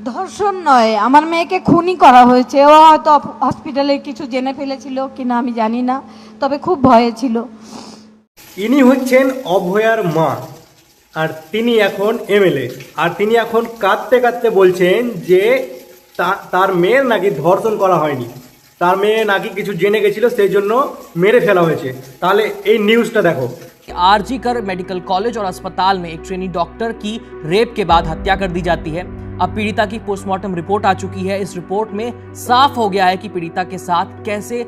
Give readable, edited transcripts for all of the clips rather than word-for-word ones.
ধর্ষণ নয়, আমার মেয়েকে খুনই করা হয়েছে। ও হয়তো হসপিটালে কিছু জেনে ফেলেছিল কিনা আমি জানি না, তবে খুব ভয়ে ছিল। ইনি হচ্ছেন অভয়ার মা, আর তিনি এখন এমএলএ। আর তিনি এখন কাঁদতে কাঁদতে বলছেন যে তার মেয়ের নাকি ধর্ষণ করা হয়নি, তার মেয়ে নাকি কিছু জেনে গেছিল, সেই জন্য মেরে ফেলা হয়েছে। তাহলে এই নিউজটা দেখো। आरजी कर मेडिकल कॉलेज और अस्पताल में एक ट्रेनी डॉक्टर की रेप के बाद हत्या कर दी जाती है। अब पीड़िता की पोस्टमार्टम रिपोर्ट आ चुकी है। इस रिपोर्ट में साफ हो गया है कि पीड़िता के साथ कैसे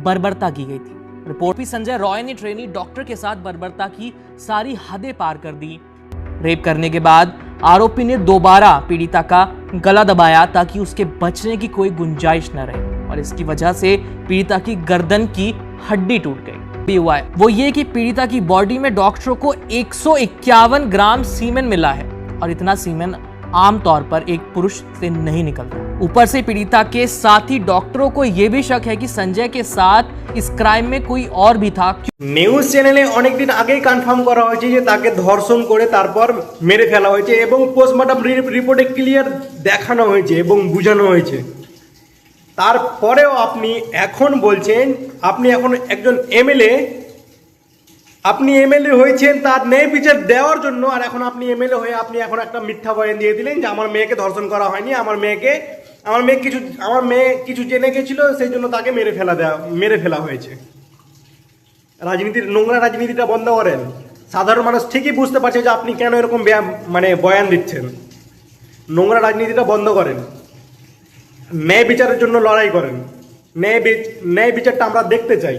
बर्बरता की गई थी। रिपोर्ट भी संजय रॉय ने ट्रेनी डॉक्टर के साथ बर्बरता की सारी हदें पार कर दी। रेप करने के बाद आरोपी ने दोबारा पीड़िता का गला दबाया ताकि उसके बचने की कोई गुंजाइश न रहे, और इसकी वजह से पीड़िता की गर्दन की हड्डी टूट गई। हुआ है वो ये कि पीड़िता की बॉडी में डॉक्टरों को 151 ग्राम सीमेन मिला है, और इतना सीमेन आमतौर पर एक पुरुष से नहीं निकलता। ऊपर से पीड़िता के साथी डॉक्टरों को यह भी शक है कि संजय के साथ इस क्राइम में कोई और भी था। নিউজ চ্যানেলে অনেকদিন আগেই কনফার্ম করা হয়েছে যে তাকে ধর্ষণ করে তারপর মেরে ফেলা হয়েছে, এবং পোস্টমর্টম রিপোর্টে ক্লিয়ার দেখানো হয়েছে এবং বোঝানো হয়েছে। তারপরেও আপনি এখন বলছেন আপনি এখন একজন এমএলএ, আপনি এমএলএ হয়েছেন তার ন্যায় বিচার দেওয়ার জন্য, আর এখন আপনি এমএলএ হয়ে আপনি এখন একটা মিথ্যা বয়ান দিয়ে দিলেন যে আমার মেয়েকে ধর্ষণ করা হয়নি, আমার মেয়ে কিছু জেনে গেছিল, সেই জন্য তাকে মেরে ফেলা হয়েছে। নোংরা রাজনীতিটা বন্ধ করেন। সাধারণ মানুষ ঠিকই বুঝতে পারছে যে আপনি কেন এরকম বয়ান দিচ্ছেন। নোংরা রাজনীতিটা বন্ধ করেন, ন্যায় বিচারের জন্য লড়াই করেন। ন্যায় বিচারটা আমরা দেখতে চাই।